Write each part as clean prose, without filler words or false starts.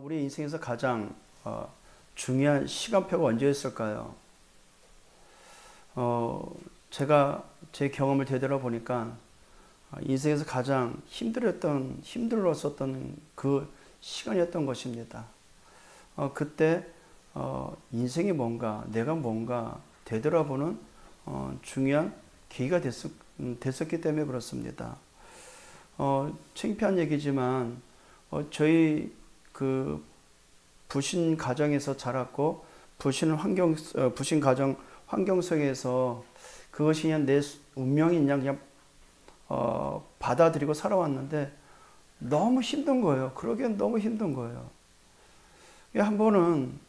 우리 인생에서 가장 중요한 시간표가 언제였을까요? 제가 제 경험을 되돌아보니까 인생에서 가장 힘들었었던 그 시간이었던 것입니다. 그때 인생이 뭔가, 내가 뭔가 되돌아보는 중요한 계기가 됐었기 때문에 그렇습니다. 창피한 얘기지만 저희 그 부신 가정에서 자랐고 부신 가정 환경 속에서 그것이 그냥 내 운명이 그냥 받아들이고 살아왔는데 너무 힘든 거예요. 그러기엔 너무 힘든 거예요. 한 번은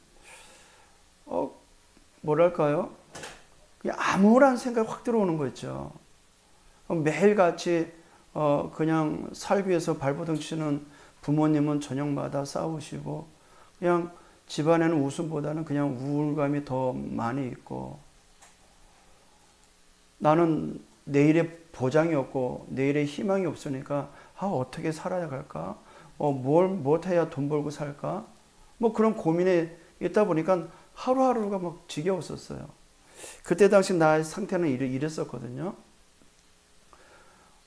뭐랄까요? 그냥 암울한 생각이 확 들어오는 거 있죠. 매일같이 그냥 살기 위해서 발버둥 치는 부모님은 저녁마다 싸우시고 그냥 집안에는 웃음보다는 그냥 우울감이 더 많이 있고 나는 내일의 보장이 없고 내일의 희망이 없으니까 어떻게 살아야 갈까? 뭘 해야 돈 벌고 살까? 뭐 그런 고민에 있다 보니까 하루하루가 막 지겨웠었어요. 그때 당시 나의 상태는 이랬었거든요.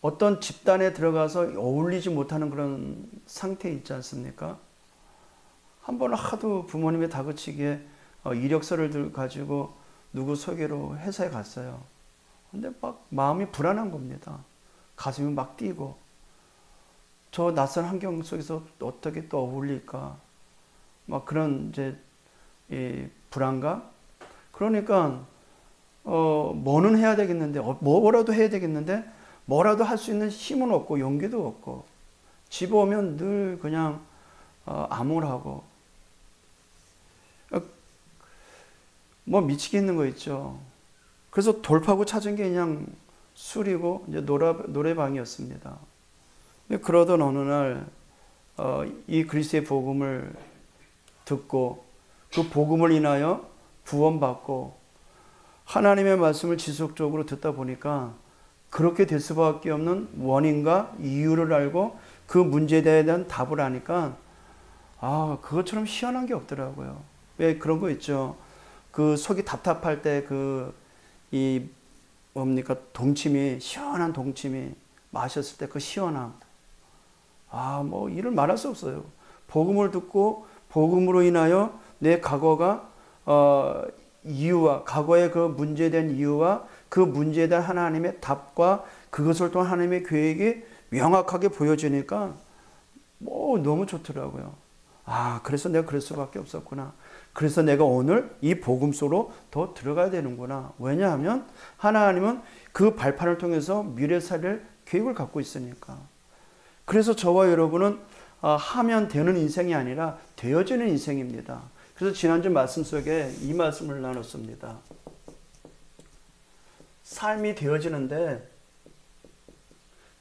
어떤 집단에 들어가서 어울리지 못하는 그런 상태 있지 않습니까? 한 번은 하도 부모님의 다그치기에 이력서를 가지고 누구 소개로 회사에 갔어요. 근데 막 마음이 불안한 겁니다. 가슴이 막 뛰고 저 낯선 환경 속에서 어떻게 또 어울릴까? 막 그런 이제 이 불안감. 그러니까 뭐는 해야 되겠는데 뭐라도 해야 되겠는데 뭐라도 할 수 있는 힘은 없고 용기도 없고 집에 오면 늘 그냥 암울하고 뭐 미치겠는 거 있죠. 그래서 돌파구 찾은 게 그냥 술이고 이제 노래방이었습니다. 그러던 어느 날 이 그리스도의 복음을 듣고 그 복음을 인하여 구원받고 하나님의 말씀을 지속적으로 듣다 보니까 그렇게 될 수밖에 없는 원인과 이유를 알고 그 문제에 대한 답을 아니까 그것처럼 희한한 게 없더라고요. 왜 그런 거 있죠. 그 속이 답답할 때 동침이 시원한 동침이 마셨을 때 그 시원함. 뭐 이를 말할 수 없어요. 복음을 듣고 복음으로 인하여 내 과거가 이유와 과거의 그 문제에 대한 이유와 그 문제에 대한 하나님의 답과 그것을 통한 하나님의 계획이 명확하게 보여지니까 너무 좋더라고요. 그래서 내가 그럴 수밖에 없었구나. 그래서 내가 오늘 이 복음 속으로 더 들어가야 되는구나. 왜냐하면 하나님은 그 발판을 통해서 미래 살릴 계획을 갖고 있으니까. 그래서 저와 여러분은 하면 되는 인생이 아니라 되어지는 인생입니다. 그래서 지난주 말씀 속에 이 말씀을 나눴습니다. 삶이 되어지는데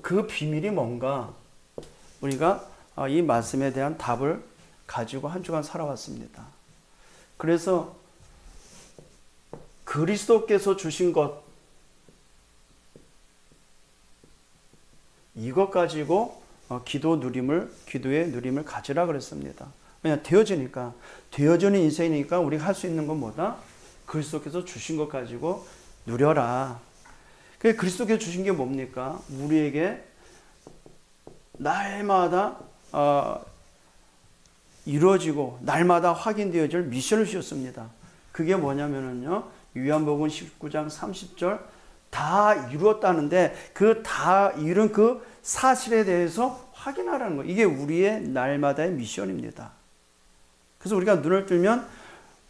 그 비밀이 뭔가 우리가 이 말씀에 대한 답을 가지고 한 주간 살아왔습니다. 그래서 그리스도께서 주신 것 이것 가지고 기도의 누림을 가지라 그랬습니다. 왜냐 되어지니까 되어지는 인생이니까 우리가 할 수 있는 건 뭐다? 그리스도께서 주신 것 가지고 누려라. 그리스도께서 주신 게 뭡니까? 우리에게 날마다 이루어지고 날마다 확인되어질 미션을 주셨습니다. 그게 뭐냐면요. 요한복음 19장 30절 다 이루었다는데 그 다 이룬 그 사실에 대해서 확인하라는 거예요. 이게 우리의 날마다의 미션입니다. 그래서 우리가 눈을 뜨면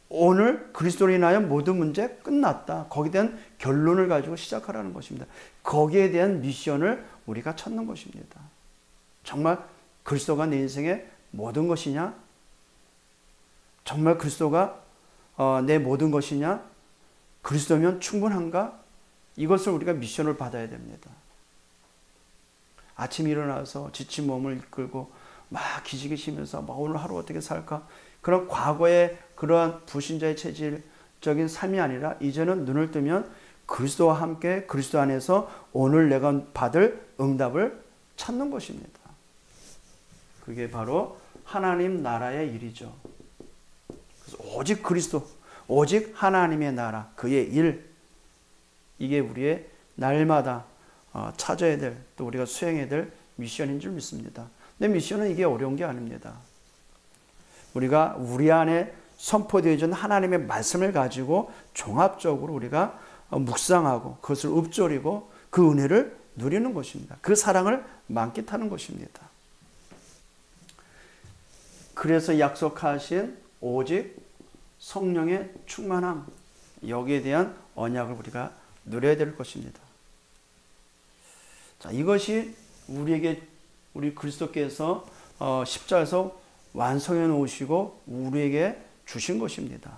오늘 그리스도로 인하여 모든 문제 끝났다. 거기에 대한 결론을 가지고 시작하라는 것입니다. 거기에 대한 미션을 우리가 찾는 것입니다. 정말 그리스도가 내 인생의 모든 것이냐? 정말 그리스도가 내 모든 것이냐? 그리스도면 충분한가? 이것을 우리가 미션을 받아야 됩니다. 아침에 일어나서 지친 몸을 이끌고 막 기지개치면서 오늘 하루 어떻게 살까? 그런 과거의 그러한 불신자의 체질적인 삶이 아니라 이제는 눈을 뜨면 그리스도와 함께 그리스도 안에서 오늘 내가 받을 응답을 찾는 것입니다. 그게 바로 하나님 나라의 일이죠. 그래서 오직 그리스도, 오직 하나님의 나라, 그의 일, 이게 우리의 날마다 찾아야 될, 또 우리가 수행해야 될 미션인 줄 믿습니다. 근데 미션은 이게 어려운 게 아닙니다. 우리가 우리 안에 선포되어진 하나님의 말씀을 가지고 종합적으로 우리가 묵상하고 그것을 읊조리고 그 은혜를 누리는 것입니다. 그 사랑을 만끽하는 것입니다. 그래서 약속하신 오직 성령의 충만함, 여기에 대한 언약을 우리가 누려야 될 것입니다. 자, 이것이 우리 그리스도께서 십자가에서 완성해 놓으시고 우리에게 주신 것입니다.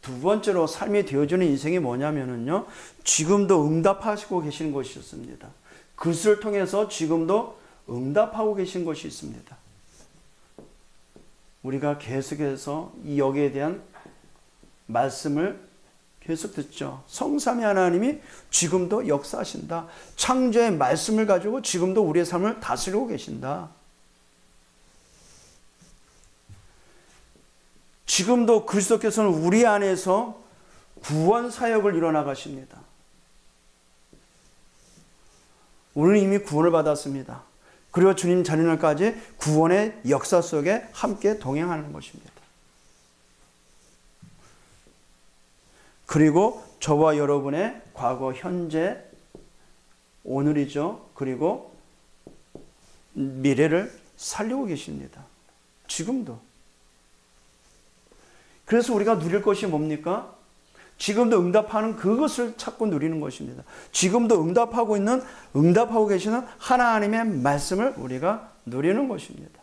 두 번째로 삶이 되어지는 인생이 뭐냐면요, 지금도 응답하시고 계신 것이 있습니다. 그것을 통해서 지금도 응답하고 계신 것이 있습니다. 우리가 계속해서 이 여기에 대한 말씀을 계속 듣죠. 성삼위 하나님이 지금도 역사하신다. 창조의 말씀을 가지고 지금도 우리의 삶을 다스리고 계신다. 지금도 그리스도께서는 우리 안에서 구원 사역을 이뤄나가십니다. 우리는 이미 구원을 받았습니다. 그리고 주님 자녀들까지 구원의 역사 속에 함께 동행하는 것입니다. 그리고 저와 여러분의 과거, 현재, 오늘이죠. 그리고 미래를 살리고 계십니다. 지금도. 그래서 우리가 누릴 것이 뭡니까? 지금도 응답하는 그것을 찾고 누리는 것입니다. 지금도 응답하고 계시는 하나님의 말씀을 우리가 누리는 것입니다.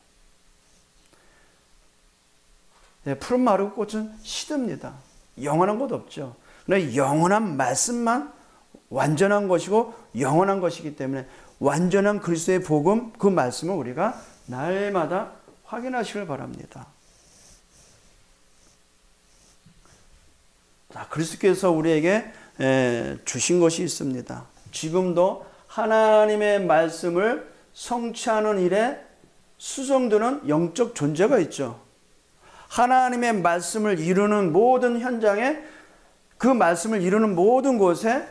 네, 푸른 마르고 꽃은 시듭니다. 영원한 것 없죠. 그러나 영원한 말씀만 완전한 것이고 영원한 것이기 때문에 완전한 그리스도의 복음, 그 말씀을 우리가 날마다 확인하시길 바랍니다. 자, 그리스도께서 우리에게 주신 것이 있습니다. 지금도 하나님의 말씀을 성취하는 일에 수정되는 영적 존재가 있죠. 하나님의 말씀을 이루는 모든 현장에, 그 말씀을 이루는 모든 곳에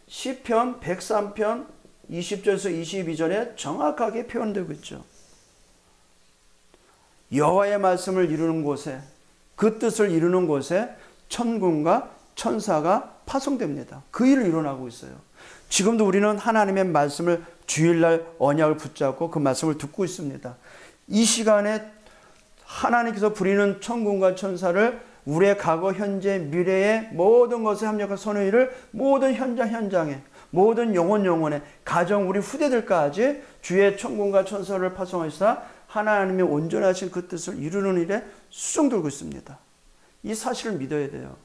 시편 103편 20절에서 22절에 정확하게 표현되고 있죠. 여호와의 말씀을 이루는 곳에, 그 뜻을 이루는 곳에 천군과 천사가 파송됩니다. 그 일을 일어나고 있어요. 지금도 우리는 하나님의 말씀을 주일날 언약을 붙잡고 그 말씀을 듣고 있습니다. 이 시간에 하나님께서 부리는 천군과 천사를 우리의 과거, 현재, 미래의 모든 것에 합력한 선의 일을 모든 현장에, 모든 영혼에, 가정 우리 후대들까지 주의 천군과 천사를 파송하시사 하나님의 온전하신 그 뜻을 이루는 일에 수종들고 있습니다. 이 사실을 믿어야 돼요.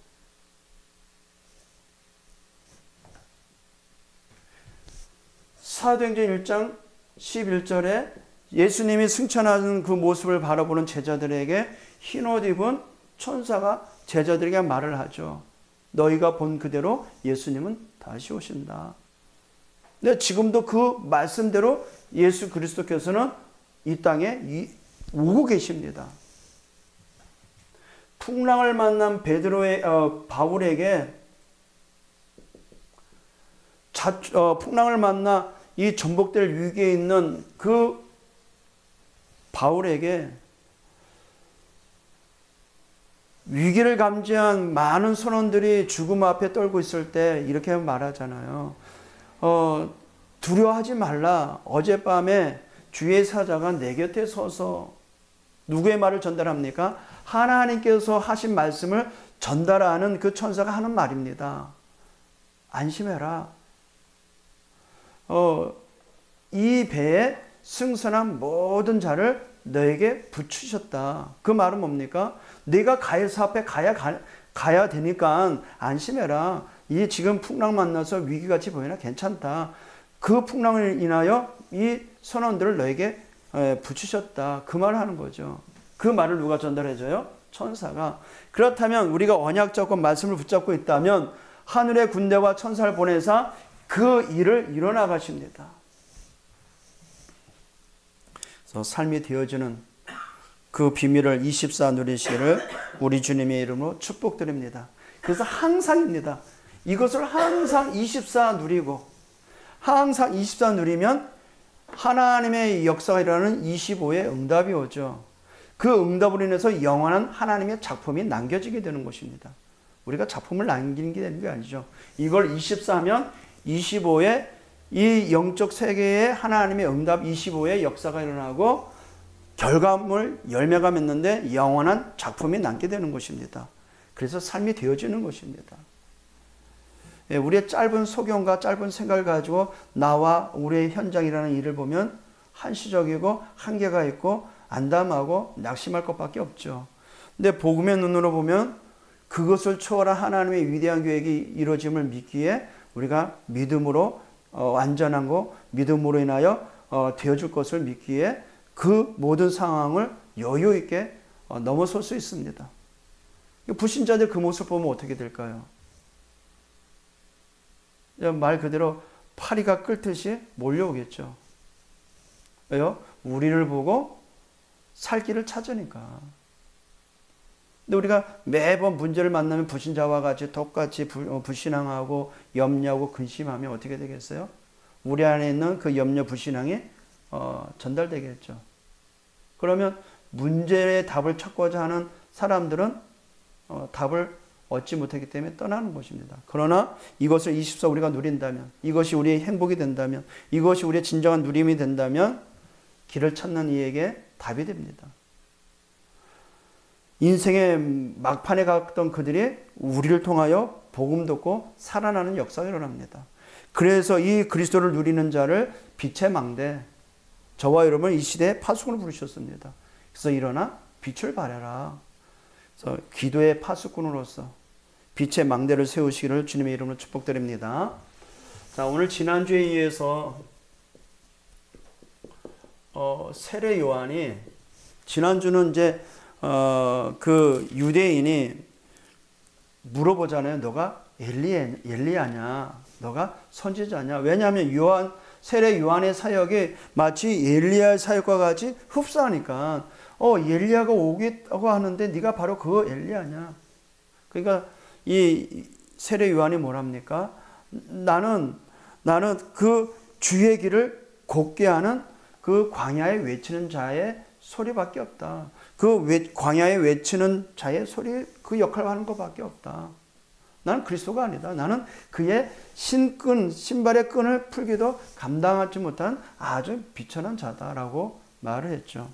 사도행전 1장 11절에 예수님이 승천하는 그 모습을 바라보는 제자들에게 흰옷 입은 천사가 제자들에게 말을 하죠. 너희가 본 그대로 예수님은 다시 오신다. 근데 지금도 그 말씀대로 예수 그리스도께서는 이 땅에 오고 계십니다. 풍랑을 만난 바울에게 풍랑을 만나 이 전복될 위기에 있는 그 바울에게 위기를 감지한 많은 선원들이 죽음 앞에 떨고 있을 때 이렇게 말하잖아요. 두려워하지 말라. 어젯밤에 주의 사자가 내 곁에 서서, 누구의 말을 전달합니까? 하나님께서 하신 말씀을 전달하는 그 천사가 하는 말입니다. 안심해라. 이 배에 승선한 모든 자를 너에게 붙이셨다. 그 말은 뭡니까? 네가 가해사 앞에 가야 되니까 안심해라. 이 지금 풍랑 만나서 위기같이 보이나 괜찮다. 그 풍랑을 인하여 이 선원들을 너에게 붙이셨다. 그 말을 하는 거죠. 그 말을 누가 전달해줘요? 천사가. 그렇다면 우리가 언약 잡고 말씀을 붙잡고 있다면 하늘의 군대와 천사를 보내사 그 일을 이뤄나가십니다. 그래서 삶이 되어지는 그 비밀을 24 누리시기를 우리 주님의 이름으로 축복드립니다. 그래서 항상입니다. 이것을 항상 24 누리고 항상 24 누리면 하나님의 역사가 일어나는 25의 응답이 오죠. 그 응답으로 인해서 영원한 하나님의 작품이 남겨지게 되는 것입니다. 우리가 작품을 남기는 게 되는 게 아니죠. 이걸 24면 25의 이 영적 세계의 하나님의 응답 25의 역사가 일어나고 결과물 열매가 맺는데 영원한 작품이 남게 되는 것입니다. 그래서 삶이 되어지는 것입니다. 우리의 짧은 소견과 짧은 생각을 가지고 나와 우리의 현장이라는 일을 보면 한시적이고 한계가 있고 안담하고 낙심할 것밖에 없죠. 근데 복음의 눈으로 보면 그것을 초월한 하나님의 위대한 계획이 이루어짐을 믿기에 우리가 믿음으로 완전하고 믿음으로 인하여 되어줄 것을 믿기에 그 모든 상황을 여유 있게 넘어설 수 있습니다. 불신자들 그 모습 보면 어떻게 될까요? 말 그대로 파리가 끓듯이 몰려오겠죠. 왜요? 우리를 보고 살 길을 찾으니까. 근데 우리가 매번 문제를 만나면 불신자와 같이 똑같이 불신앙하고 염려하고 근심하면 어떻게 되겠어요? 우리 안에 있는 그 염려 불신앙이 전달되겠죠. 그러면 문제의 답을 찾고자 하는 사람들은 답을 얻지 못하기 때문에 떠나는 것입니다. 그러나 이것을 24 우리가 누린다면, 이것이 우리의 행복이 된다면, 이것이 우리의 진정한 누림이 된다면 길을 찾는 이에게 답이 됩니다. 인생의 막판에 갔던 그들이 우리를 통하여 복음 듣고 살아나는 역사가 일어납니다. 그래서 이 그리스도를 누리는 자를 빛의 망대, 저와 여러분 이 시대에 파수꾼을 부르셨습니다. 그래서 일어나 빛을 발하라. 그래서 기도의 파수꾼으로서 빛의 망대를 세우시기를 주님의 이름으로 축복드립니다. 자, 오늘 지난주에 이어서 세례 요한이, 지난주는 이제 그 유대인이 물어보잖아요. 너가 엘리야냐? 너가 선지자냐? 왜냐하면 세례 요한의 사역이 마치 엘리야의 사역과 같이 흡사하니까 엘리야가 오겠다고 하는데 네가 바로 그 엘리야냐? 그러니까 이 세례 요한이 뭐랍니까? 나는 그 주의 길을 곱게 하는 그 광야에 외치는 자의 소리밖에 없다. 그 광야에 외치는 자의 소리, 그 역할을 하는 것밖에 없다. 나는 그리스도가 아니다. 나는 그의 신발의 끈을 풀기도 감당하지 못한 아주 비천한 자다라고 말을 했죠.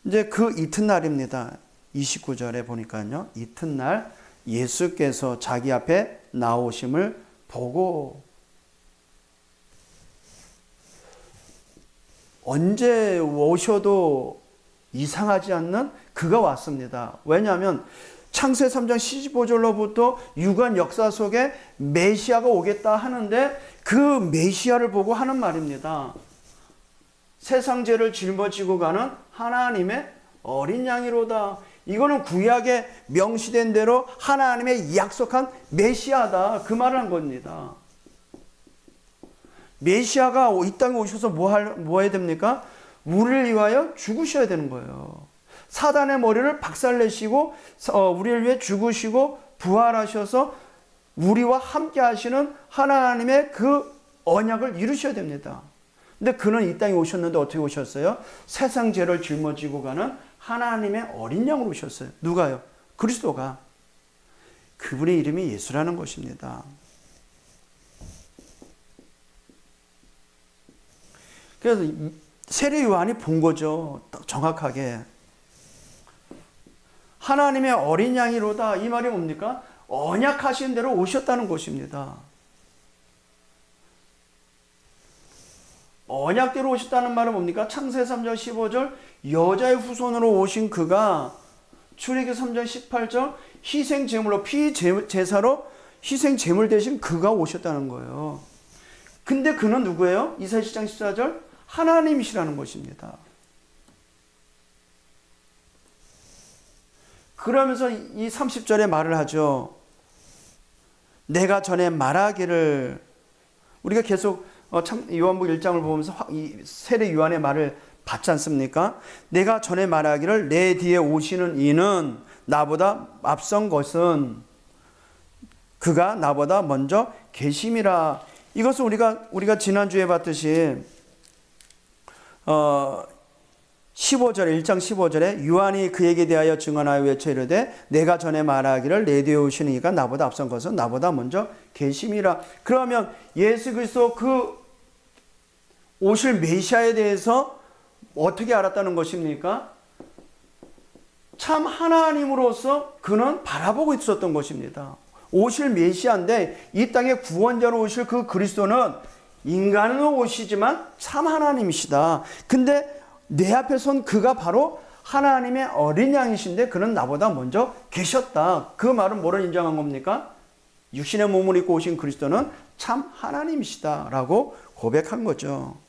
이제 그 이튿날입니다. 29절에 보니까요. 이튿날 예수께서 자기 앞에 나오심을 보고, 언제 오셔도 이상하지 않는 그가 왔습니다. 왜냐하면 창세기 3장 15절로부터 유관 역사 속에 메시아가 오겠다 하는데 그 메시아를 보고 하는 말입니다. 세상 죄를 짊어지고 가는 하나님의 어린 양이로다. 이거는 구약에 명시된 대로 하나님의 약속한 메시아다. 그 말을 한 겁니다. 메시아가 이 땅에 오셔서 뭐 해야 됩니까? 우리를 위하여 죽으셔야 되는 거예요. 사단의 머리를 박살내시고 우리를 위해 죽으시고 부활하셔서 우리와 함께 하시는 하나님의 그 언약을 이루셔야 됩니다. 근데 그는 이 땅에 오셨는데 어떻게 오셨어요? 세상 죄를 짊어지고 가는 하나님의 어린 양으로 오셨어요. 누가요? 그리스도가. 그분의 이름이 예수라는 것입니다. 그래서 세례 요한이 본 거죠. 정확하게. 하나님의 어린 양이로다. 이 말이 뭡니까? 언약하신 대로 오셨다는 것입니다. 언약대로 오셨다는 말은 뭡니까? 창세기 3장 15절 여자의 후손으로 오신 그가, 출애굽기 3장 18절 희생제물로 피제사로 희생제물 대신 그가 오셨다는 거예요. 근데 그는 누구예요? 이사야 10장 14절 하나님이시라는 것입니다. 그러면서 이 30절에 말을 하죠. 내가 전에 말하기를, 우리가 계속 참 요한복음 1장을 보면서 이 세례 요한의 말을 받지 않습니까? 내가 전에 말하기를 내 뒤에 오시는 이는 나보다 앞선 것은 그가 나보다 먼저 계심이라. 이것은 우리가 지난주에 봤듯이 15절에 1장 15절에 요한이 그에게 대하여 증언하여 외쳐 이르되 내가 전에 말하기를 내 뒤에 오시는 이가 나보다 앞선 것은 나보다 먼저 계심이라. 그러면 예수 그리스도 그 오실 메시아에 대해서 어떻게 알았다는 것입니까? 참 하나님으로서 그는 바라보고 있었던 것입니다. 오실 메시아인데 이 땅에 구원자로 오실 그 그리스도는 인간으로 오시지만 참 하나님이시다. 근데 내 앞에 선 그가 바로 하나님의 어린 양이신데 그는 나보다 먼저 계셨다. 그 말은 뭐를 인정한 겁니까? 육신의 몸을 입고 오신 그리스도는 참 하나님이시다 라고 고백한 거죠.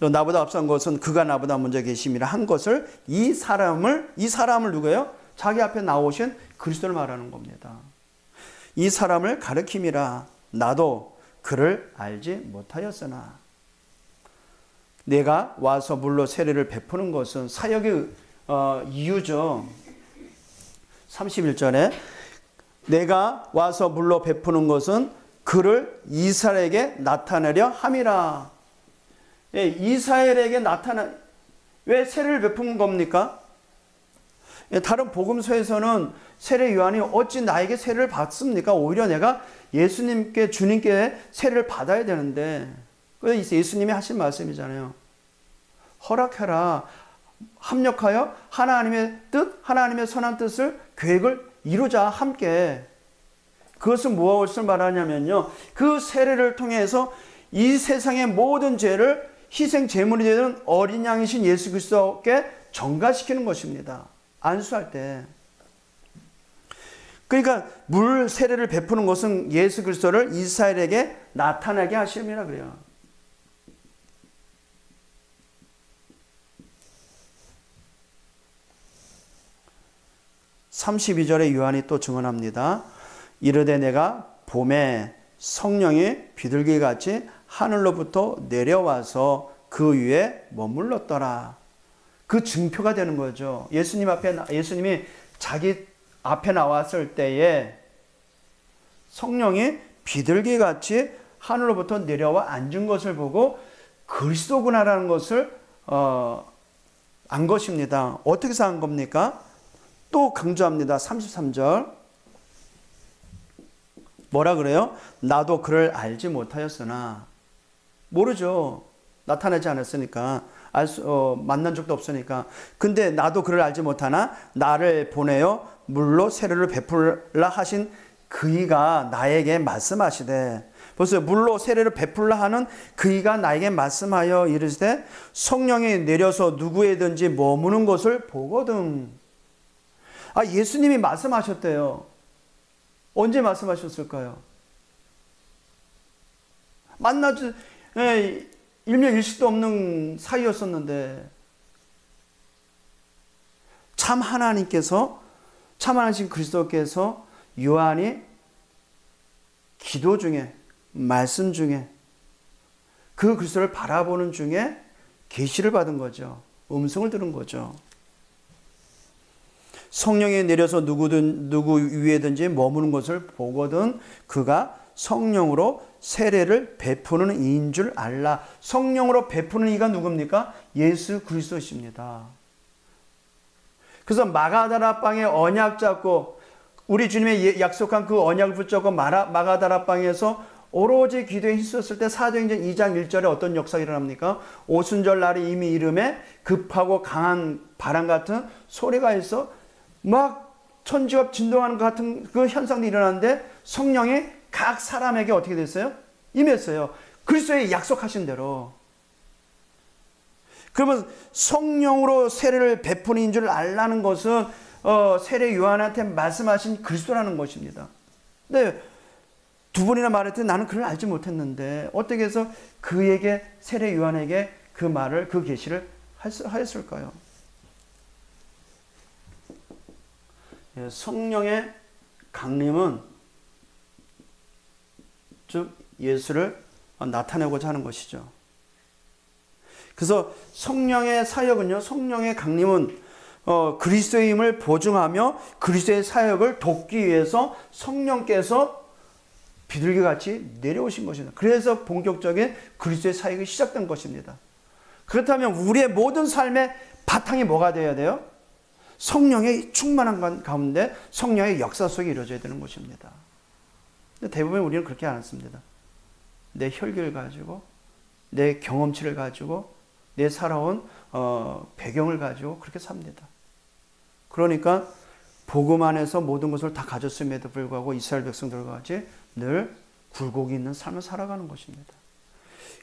나보다 앞선 것은 그가 나보다 먼저 계심이라 한 것을 이 사람을 누구예요? 자기 앞에 나오신 그리스도를 말하는 겁니다. 이 사람을 가르킴이라. 나도 그를 알지 못하였으나. 내가 와서 물로 세례를 베푸는 것은 사역의 이유죠. 31절에 내가 와서 물로 베푸는 것은 그를 이스라엘에게 나타내려 함이라. 예, 이스라엘에게 왜 세례를 베푼 겁니까? 예, 다른 복음서에서는 세례 요한이 어찌 나에게 세례를 받습니까? 오히려 내가 예수님께 주님께 세례를 받아야 되는데, 그래서 예수님이 하신 말씀이잖아요. 허락해라. 합력하여 하나님의 뜻, 하나님의 선한 뜻을 계획을 이루자 함께. 그것은 무엇을 말하냐면요, 그 세례를 통해서 이 세상의 모든 죄를 희생 제물이 되는 어린 양이신 예수 그리스도께 전가시키는 것입니다. 안수할 때. 그러니까 물 세례를 베푸는 것은 예수 그리스도를 이스라엘에게 나타나게 하심이라 그래요. (32절에) 요한이 또 증언합니다. 이르되 내가 봄에 성령이 비둘기같이 하늘로부터 내려와서 그 위에 머물렀더라. 그 증표가 되는 거죠. 예수님이 자기 앞에 나왔을 때에 성령이 비둘기같이 하늘로부터 내려와 앉은 것을 보고 그리스도구나라는 것을 안 것입니다. 어떻게 해서 안 겁니까? 또 강조합니다. 33절. 뭐라 그래요? 나도 그를 알지 못하였으나. 모르죠. 나타나지 않았으니까. 만난 적도 없으니까. 근데 나도 그를 알지 못하나 나를 보내어 물로 세례를 베풀라 하신 그이가 나에게 말씀하시되. 보세요. 물로 세례를 베풀라 하는 그이가 나에게 말씀하여 이르시되 성령이 내려서 누구에든지 머무는 것을 보거든. 예수님이 말씀하셨대요. 언제 말씀하셨을까요? 만나지 일면 일식도 없는 사이였었는데 참 하나님께서, 참 하나님 그리스도께서 요한이 기도 중에, 말씀 중에, 그 그리스도를 바라보는 중에 계시를 받은 거죠. 음성을 들은 거죠. 성령이 내려서 누구 위에든지 머무는 것을 보거든 그가 성령으로 세례를 베푸는 이인 줄 알라. 성령으로 베푸는 이가 누굽니까? 예수 그리스도십니다. 그래서 마가다라 방에 언약 잡고 우리 주님의 약속한 그 언약을 붙잡고 마가다라 방에서 오로지 기도에 힘썼을 때 사도행전 2장 1절에 어떤 역사가 일어납니까? 오순절 날이 이미 이름에 급하고 강한 바람 같은 소리가 있어 막 천지가 진동하는 것 같은 그 현상이 일어나는데 성령이 각 사람에게 어떻게 됐어요? 임했어요. 그리스도의 약속하신 대로. 그러면 성령으로 세례를 베푸는 줄 알라는 것은 세례 요한한테 말씀하신 그리스도라는 것입니다. 근데 두 번이나 말했더니 나는 그를 알지 못했는데 어떻게 해서 그에게 세례 요한에게 그 말을, 그 계시를 하였을까요? 성령의 강림은 즉 예수를 나타내고자 하는 것이죠. 그래서 성령의 사역은요, 성령의 강림은 그리스도의 힘을 보증하며 그리스도의 사역을 돕기 위해서 성령께서 비둘기같이 내려오신 것입니다. 그래서 본격적인 그리스도의 사역이 시작된 것입니다. 그렇다면 우리의 모든 삶의 바탕이 뭐가 되어야 돼요? 성령의 충만한 가운데 성령의 역사 속에 이루어져야 되는 것입니다. 근데 대부분 우리는 그렇게 안 했습니다. 내 혈기를 가지고, 내 경험치를 가지고, 내 살아온 배경을 가지고 그렇게 삽니다. 그러니까 복음 안에서 모든 것을 다 가졌음에도 불구하고 이스라엘 백성들과 같이 늘 굴곡이 있는 삶을 살아가는 것입니다.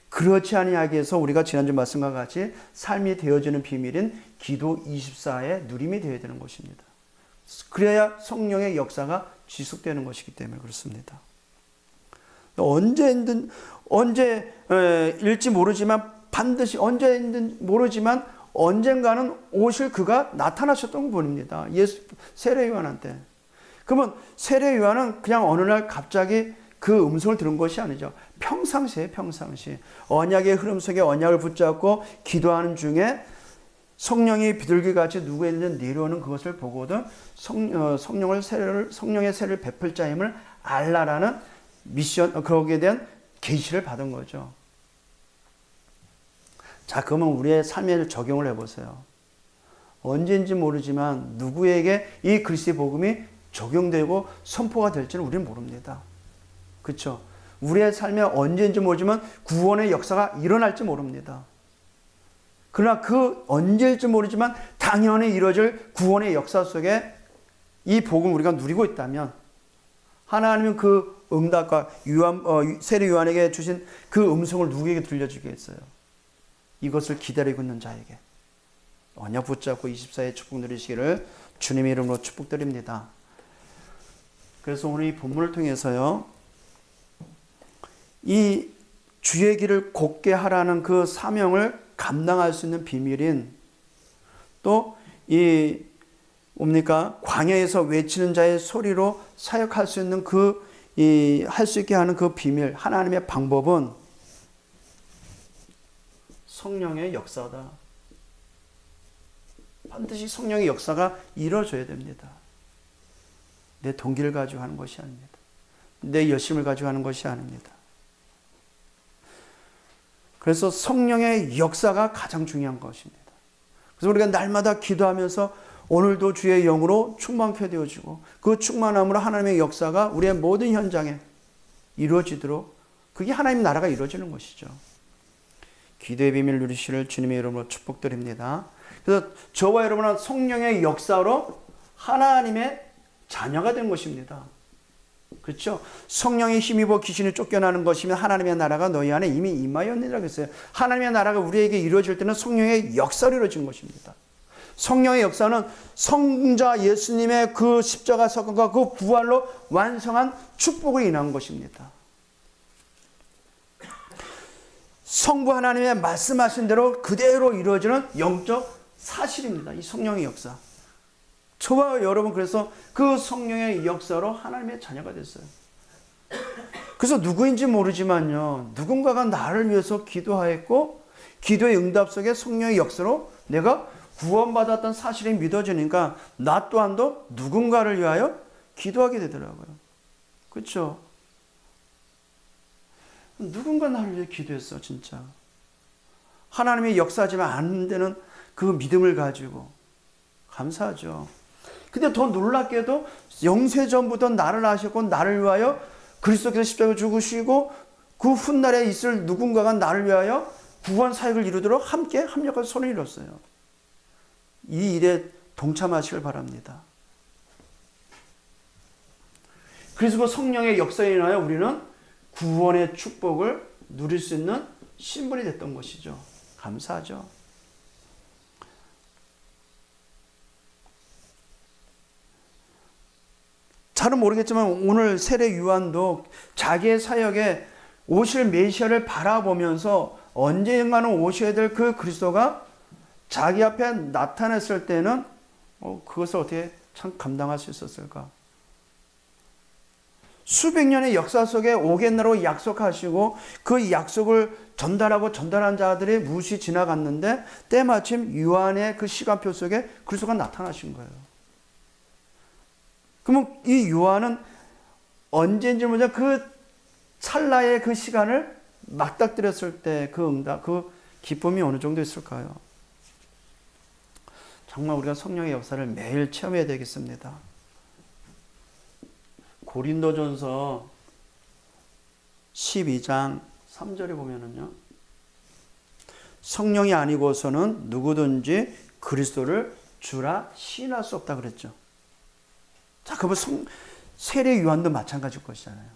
그렇지 아니하기 위해서 우리가 지난주 말씀과 같이 삶이 되어지는 비밀인 기도 24의 누림이 되어야 되는 것입니다. 그래야 성령의 역사가 지속되는 것이기 때문에 그렇습니다. 언제일지 모르지만 반드시 언제인지 모르지만 언젠가는 오실 그가 나타나셨던 분입니다. 세례 요한한테. 그러면 세례 요한은 그냥 어느 날 갑자기 그 음성을 들은 것이 아니죠. 평상시에 언약의 흐름 속에 언약을 붙잡고 기도하는 중에 성령이 비둘기같이 누구에게든 내려오는 그것을 보고든 성령의 세례를 베풀 자임을 알라라는 미션, 거기에 대한 계시를 받은 거죠. 자, 그러면 우리의 삶에 적용을 해보세요. 언제인지 모르지만 누구에게 이 그리스도의 복음이 적용되고 선포가 될지는 우리는 모릅니다. 그렇죠? 우리의 삶에 언제인지 모르지만 구원의 역사가 일어날지 모릅니다. 그러나 그 언제일지 모르지만 당연히 이루어질 구원의 역사 속에 이 복음을 우리가 누리고 있다면 하나님은 그 응답과 세례 요한에게 주신 그 음성을 누구에게 들려주겠어요? 이것을 기다리고 있는 자에게 언약 붙잡고 24의 축복 누리시기를 주님의 이름으로 축복드립니다. 그래서 오늘 이 본문을 통해서요, 이 주의 길을 곧게 하라는 그 사명을 감당할 수 있는 비밀인 또 이 뭡니까? 광야에서 외치는 자의 소리로 사역할 수 있는 할 수 있게 하는 그 비밀, 하나님의 방법은 성령의 역사다. 반드시 성령의 역사가 이루어져야 됩니다. 내 동기를 가지고 하는 것이 아닙니다. 내 열심을 가지고 하는 것이 아닙니다. 그래서 성령의 역사가 가장 중요한 것입니다. 그래서 우리가 날마다 기도하면서 오늘도 주의 영으로 충만케 되어지고 그 충만함으로 하나님의 역사가 우리의 모든 현장에 이루어지도록 그게 하나님 나라가 이루어지는 것이죠. 기도의 비밀 누리시를 주님의 이름으로 축복드립니다. 그래서 저와 여러분은 성령의 역사로 하나님의 자녀가 된 것입니다. 그렇죠? 성령의 힘입어 귀신이 쫓겨나는 것이면 하나님의 나라가 너희 안에 이미 임하였느니라 그랬어요. 하나님의 나라가 우리에게 이루어질 때는 성령의 역사로 이루어진 것입니다. 성령의 역사는 성자 예수님의 그 십자가 사건과 그 부활로 완성한 축복을 인한 것입니다. 성부 하나님의 말씀하신 대로 그대로 이루어지는 영적 사실입니다. 이 성령의 역사. 저와 여러분 그래서 그 성령의 역사로 하나님의 자녀가 됐어요. 그래서 누구인지 모르지만요, 누군가가 나를 위해서 기도하였고 기도의 응답 속에 성령의 역사로 내가 구원받았던 사실이 믿어지니까 나 또한도 누군가를 위하여 기도하게 되더라고요. 그렇죠? 누군가 나를 위해 기도했어, 진짜. 하나님이 역사하지만 안 되는 그 믿음을 가지고 감사하죠. 근데 더 놀랍게도 영세전부터 나를 아셨고 나를 위하여 그리스도께서 십자가에 죽으시고 그 훗날에 있을 누군가가 나를 위하여 구원 사역을 이루도록 함께 합력해서 손을 이뤘어요. 이 일에 동참하시길 바랍니다. 그래서 그 성령의 역사에 인하여 우리는 구원의 축복을 누릴 수 있는 신분이 됐던 것이죠. 감사하죠. 잘은 모르겠지만 오늘 세례 요한도 자기의 사역에 오실 메시아를 바라보면서 언젠가는 오셔야 될 그 그리스도가 자기 앞에 나타났을 때는 그것을 어떻게 참 감당할 수 있었을까? 수백 년의 역사 속에 오겠나라고 약속하시고 그 약속을 전달한 자들이 무시 지나갔는데 때마침 요한의 그 시간표 속에 그리스도가 나타나신 거예요. 그러면 이 요한은 언제인지 모르지만 그 찰나의 그 시간을 맞닥뜨렸을 때 그 응답, 그 기쁨이 어느 정도 있을까요? 정말 우리가 성령의 역사를 매일 체험해야 되겠습니다. 고린도전서 12장 3절에 보면은요, 성령이 아니고서는 누구든지 그리스도를 주라 시인할 수 없다 그랬죠. 자, 그러면 세례 요한도 마찬가지일 것이잖아요.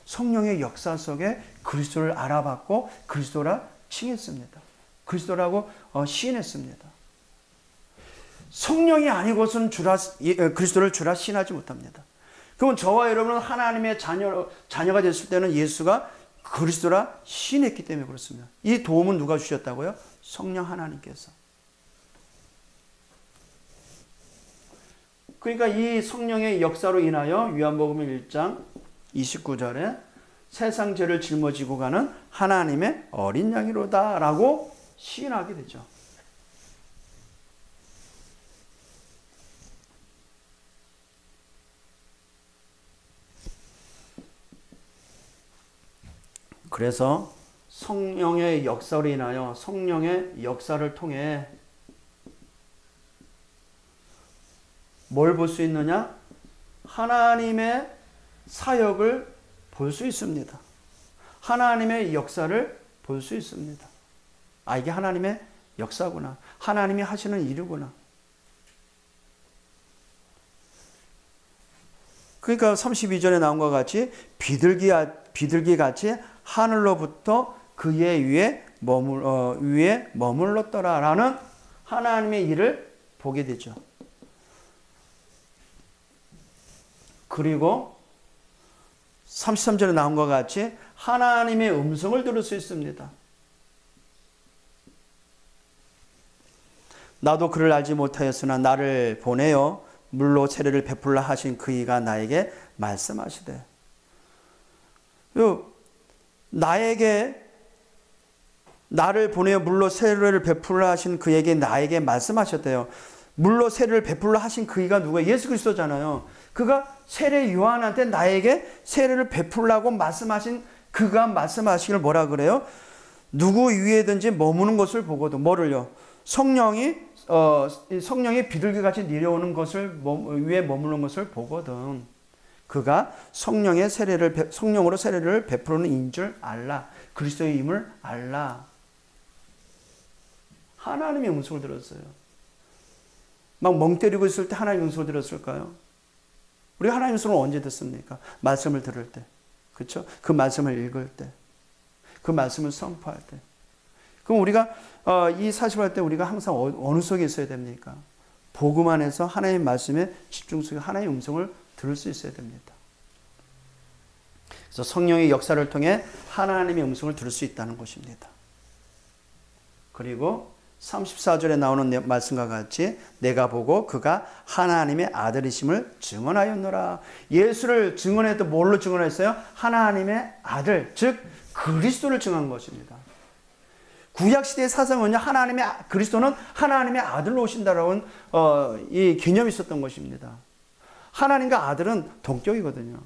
성령의 역사 속에 그리스도를 알아봤고 그리스도라 칭했습니다. 그리스도라고 시인했습니다. 성령이 아니고서는 그리스도를 주라 시인하지 못합니다. 그러면 저와 여러분은 하나님의 자녀가 됐을 때는 예수가 그리스도라 시인했기 때문에 그렇습니다. 이 도움은 누가 주셨다고요? 성령 하나님께서. 그러니까 이 성령의 역사로 인하여 요한복음 1장 29절에 세상 죄를 짊어지고 가는 하나님의 어린 양이로다 라고 시인하게 되죠. 그래서 성령의 역사로 인하여 성령의 역사를 통해 뭘 볼 수 있느냐? 하나님의 사역을 볼 수 있습니다. 하나님의 역사를 볼 수 있습니다. 아, 이게 하나님의 역사구나. 하나님이 하시는 일이구나. 그러니까 32절에 나온 것 같이 비둘기 같이 하늘로부터 그의 위에 머물렀더라라는 하나님의 일을 보게 되죠. 그리고 33절에 나온 것 같이 하나님의 음성을 들을 수 있습니다. 나도 그를 알지 못하였으나 나를 보내어 물로 세례를 베풀라 하신 그이가 나에게 말씀하시되, 나를 보내어 물로 세례를 베풀라 하신 그에게 나에게 말씀하셨대요. 물로 세례를 베풀라 하신 그이가 누구예요? 예수 그리스도잖아요. 그가 세례 요한한테 나에게 세례를 베풀라고 말씀하신 그가 말씀하시길 뭐라 그래요? 누구 위에든지 머무는 것을 보거든. 뭐를요? 성령이 비둘기같이 내려오는 것을 위에 머무는 것을 보거든. 그가 성령으로 세례를 베푸는 인 줄 알라. 그리스도의 임을 알라. 하나님의 음성을 들었어요. 막 멍 때리고 있을 때 하나님의 음성을 들었을까요? 우리가 하나님의 음성을 언제 듣습니까? 말씀을 들을 때. 그렇죠? 그 말씀을 읽을 때. 그 말씀을 선포할 때. 그럼 우리가 이 사실할 때 우리가 항상 어느 속에 있어야 됩니까? 복음 안에서 하나님의 말씀에 집중 속에 하나님의 음성을 들을 수 있어야 됩니다. 그래서 성령의 역사를 통해 하나님의 음성을 들을 수 있다는 것입니다. 그리고 34절에 나오는 말씀과 같이 내가 보고 그가 하나님의 아들이심을 증언하였노라. 예수를 증언했던 뭘로 증언했어요? 하나님의 아들, 즉 그리스도를 증언한 것입니다. 구약시대의 사상은요, 그리스도는 하나님의 아들로 오신다라는 이 개념이 있었던 것입니다. 하나님과 아들은 동격이거든요.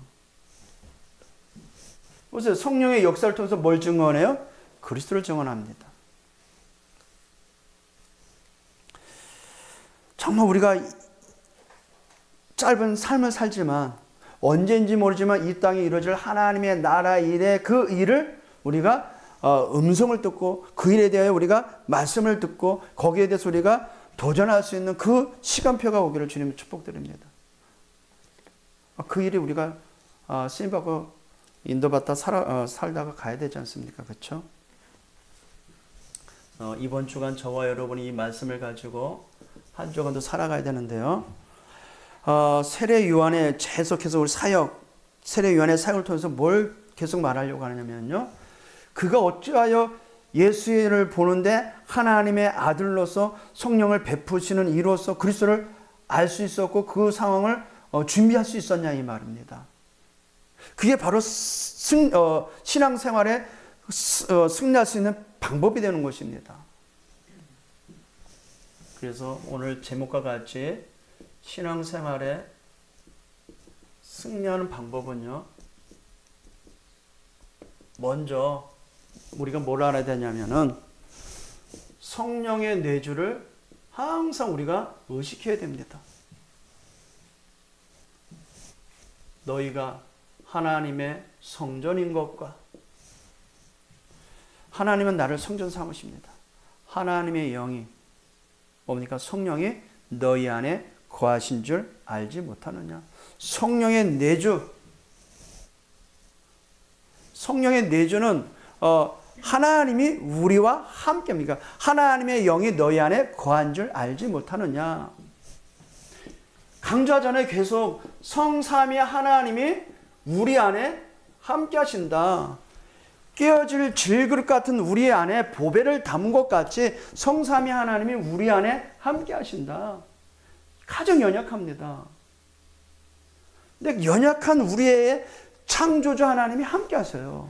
그래서 성령의 역사를 통해서 뭘 증언해요? 그리스도를 증언합니다. 정말 우리가 짧은 삶을 살지만 언제인지 모르지만 이 땅에 이루어질 하나님의 나라 일의 그 일을 우리가 음성을 듣고 그 일에 대하여 우리가 말씀을 듣고 거기에 대해서 우리가 도전할 수 있는 그 시간표가 오기를 주님 축복드립니다. 그 일이 우리가 쓰임받고 인도받다 살다가 가야 되지 않습니까? 그렇죠? 이번 주간 저와 여러분이 이 말씀을 가지고 한 주간도 살아가야 되는데요. 세례 요한의 계속해서 우리 세례 요한의 사역을 통해서 뭘 계속 말하려고 하냐면요. 그가 어찌하여 예수를 보는데 하나님의 아들로서 성령을 베푸시는 이로써 그리스도를 알 수 있었고 그 상황을 준비할 수 있었냐 이 말입니다. 그게 바로 신앙생활에 승리할 수 있는 방법이 되는 것입니다. 그래서 오늘 제목과 같이 신앙생활에 승리하는 방법은요, 먼저 우리가 뭘 알아야 되냐면은 성령의 내주를 항상 우리가 의식해야 됩니다. 너희가 하나님의 성전인 것과, 하나님은 나를 성전 삼으십니다. 하나님의 영이 뭡니까? 성령이 너희 안에 거하신 줄 알지 못하느냐. 성령의 내주, 성령의 내주는 하나님이 우리와 함께입니까? 하나님의 영이 너희 안에 거한 줄 알지 못하느냐. 강조하잖아요. 계속 성삼위 하나님이 우리 안에 함께 하신다. 깨어질 질그릇 같은 우리 안에 보배를 담은 것 같이 성삼위 하나님이 우리 안에 함께 하신다. 가장 연약합니다. 근데 연약한 우리의 창조주 하나님이 함께 하세요.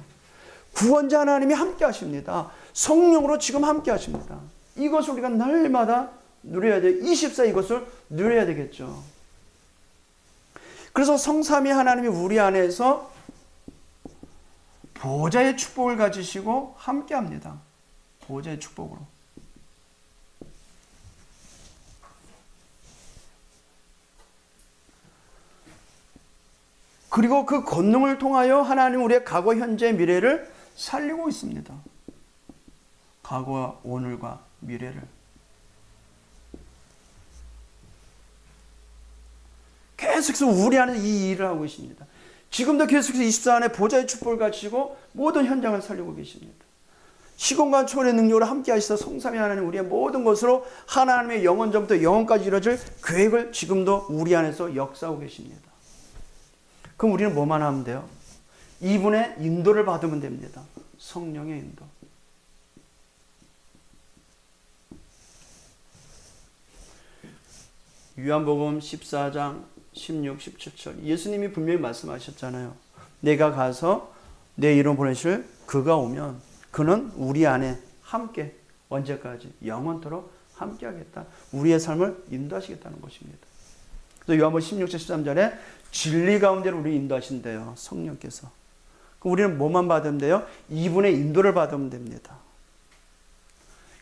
구원자 하나님이 함께 하십니다. 성령으로 지금 함께 하십니다. 이것을 우리가 날마다 누려야 돼요. 24 이것을 누려야 되겠죠. 그래서 성삼위 하나님이 우리 안에서 보좌의 축복을 가지시고 함께 합니다. 보좌의 축복으로. 그리고 그 권능을 통하여 하나님 우리의 과거, 현재, 미래를 살리고 있습니다. 과거와 오늘과 미래를. 계속해서 우리 안에서 이 일을 하고 계십니다. 지금도 계속해서 24안에 보좌의 축복을 가지시고 모든 현장을 살리고 계십니다. 시공간 초월의 능력으로 함께 하시사 성삼위 하나님 우리의 모든 것으로 하나님의 영원전부터 영원까지 이루어질 계획을 지금도 우리 안에서 역사하고 계십니다. 그럼 우리는 뭐만 하면 돼요? 이분의 인도를 받으면 됩니다. 성령의 인도. 요한복음 14장 16, 17절 예수님이 분명히 말씀하셨잖아요. 내가 가서 내 이름 보내실 그가 오면 그는 우리 안에 함께 언제까지? 영원토록 함께 하겠다. 우리의 삶을 인도하시겠다는 것입니다. 그래서 요한복음 16장 13절에 진리 가운데로 우리 인도하신대요. 성령께서. 그럼 우리는 뭐만 받으면 돼요? 이분의 인도를 받으면 됩니다.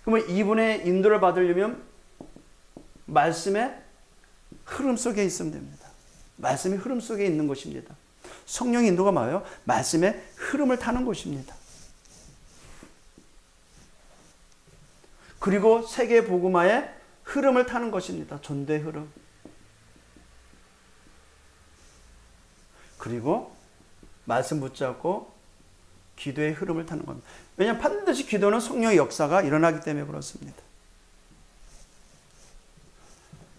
그러면 이분의 인도를 받으려면 말씀의 흐름 속에 있으면 됩니다. 말씀의 흐름 속에 있는 것입니다. 성령의 인도가 뭐예요? 말씀의 흐름을 타는 것입니다. 그리고 세계 복음화의 흐름을 타는 것입니다. 전도의 흐름. 그리고 말씀 붙잡고 기도의 흐름을 타는 겁니다. 왜냐하면 반드시 기도는 성령의 역사가 일어나기 때문에 그렇습니다.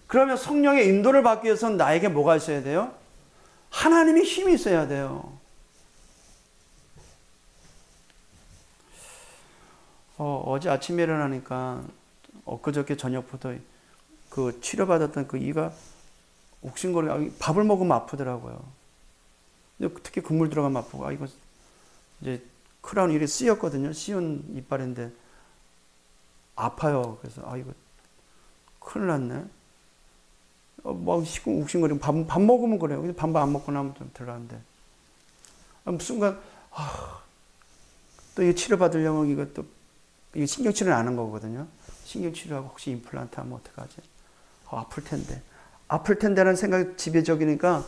그러면 성령의 인도를 받기 위해서는 나에게 뭐가 있어야 돼요? 하나님의 힘이 있어야 돼요. 어제 아침에 일어나니까 엊그저께 저녁부터 그 치료받았던 그 이가 옥신거리고 밥을 먹으면 아프더라고요. 특히 국물 들어가면 아프고 이거 이제 크라운 이렇게 씌었거든요. 씌운 이빨인데 아파요. 그래서 이거 큰일 났네. 막 욱신거리고 밥 먹으면 그래요. 근데 밥 안 먹고 나면 좀 들어가는데 순간 또 이거 치료 받으려면 이것도 이게 신경 치료는 안 한 거거든요. 신경 치료하고 혹시 임플란트 하면 어떡하지? 아플 텐데. 아플 텐데라는 생각이 지배적이니까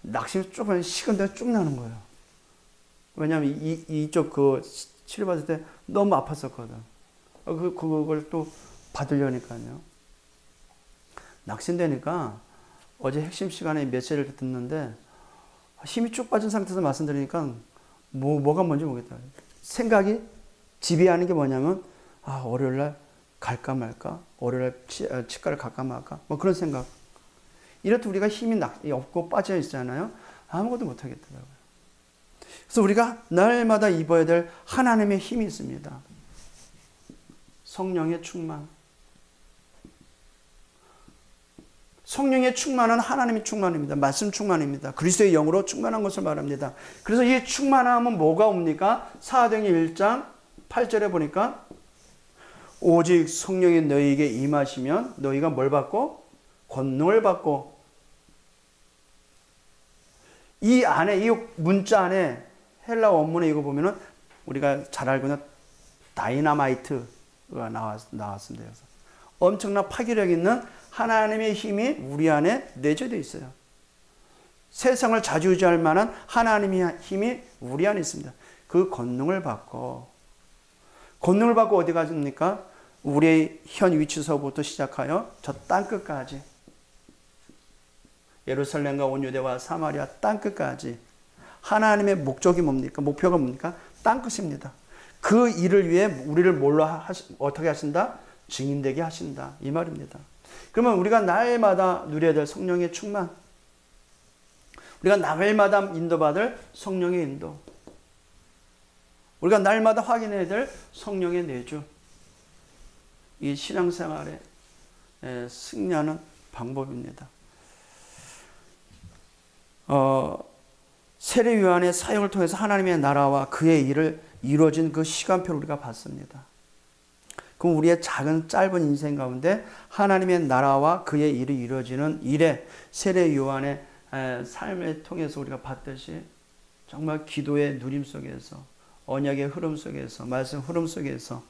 낙심이 조금 식은데가 쭉 나는 거예요. 왜냐하면 이쪽 그 치료받을 때 너무 아팠었거든. 그걸 또 받으려니까요. 낙심되니까 어제 핵심 시간에 메시지를 듣는데 힘이 쭉 빠진 상태에서 말씀드리니까 뭐가 뭔지 모르겠다. 생각이 지배하는 게 뭐냐면 월요일날 갈까 말까, 월요일날 치과를 갈까 말까, 뭐 그런 생각. 이럴 때 우리가 힘이 없고 빠져 있잖아요. 아무것도 못 하겠더라고요. 그래서 우리가 날마다 입어야 될 하나님의 힘이 있습니다. 성령의 충만. 성령의 충만은 하나님의 충만입니다. 말씀 충만입니다. 그리스도의 영으로 충만한 것을 말합니다. 그래서 이 충만함은 뭐가 옵니까? 사도행전 1장 8절에 보니까 오직 성령이 너희에게 임하시면 너희가 뭘 받고? 권능을 받고. 이 안에, 이 문자 안에 헬라 원문에 이거 보면은 우리가 잘 알고 있는 다이나마이트가 나왔습니다. 그래서 엄청난 파괴력 있는 하나님의 힘이 우리 안에 내재되어 있어요. 세상을 좌지우지할 만한 하나님의 힘이 우리 안에 있습니다. 그 권능을 받고 어디 가십니까? 우리의 현 위치서부터 시작하여 저 땅끝까지, 예루살렘과 온 유대와 사마리아 땅끝까지 하나님의 목적이 뭡니까? 목표가 뭡니까? 땅끝입니다. 그 일을 위해 우리를 어떻게 하신다? 증인되게 하신다. 이 말입니다. 그러면 우리가 날마다 누려야 될 성령의 충만, 우리가 날마다 인도받을 성령의 인도, 우리가 날마다 확인해야 될 성령의 내주, 이 신앙생활에 승리하는 방법입니다. 세례 요한의 사역을 통해서 하나님의 나라와 그의 일을 이루어진 그 시간표를 우리가 봤습니다. 그럼 우리의 작은 짧은 인생 가운데 하나님의 나라와 그의 일이 이루어지는 일에 세례 요한의 삶을 통해서 우리가 봤듯이 정말 기도의 누림 속에서, 언약의 흐름 속에서, 말씀 흐름 속에서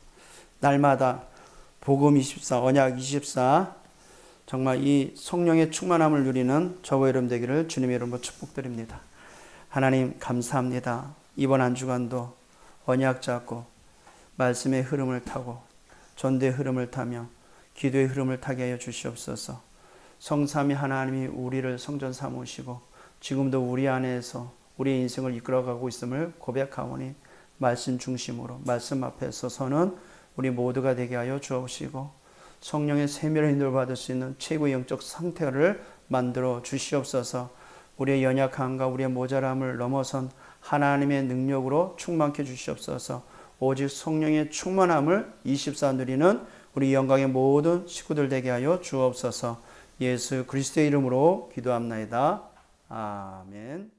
날마다 복음 24, 언약 24 정말 이 성령의 충만함을 누리는 저와 여러분 되기를 주님의 이름으로 축복드립니다. 하나님 감사합니다. 이번 한 주간도 언약 잡고 말씀의 흐름을 타고 전도의 흐름을 타며 기도의 흐름을 타게 하여 주시옵소서. 성삼위 하나님이 우리를 성전 삼으시고 지금도 우리 안에서 우리의 인생을 이끌어가고 있음을 고백하오니 말씀 중심으로 말씀 앞에 서서는 우리 모두가 되게 하여 주옵시고 성령의 세밀한 인도를 받을 수 있는 최고의 영적 상태를 만들어 주시옵소서. 우리의 연약함과 우리의 모자람을 넘어선 하나님의 능력으로 충만케 주시옵소서. 오직 성령의 충만함을 24 누리는 우리 영광의 모든 식구들 되게 하여 주옵소서. 예수 그리스도의 이름으로 기도합나이다. 아멘.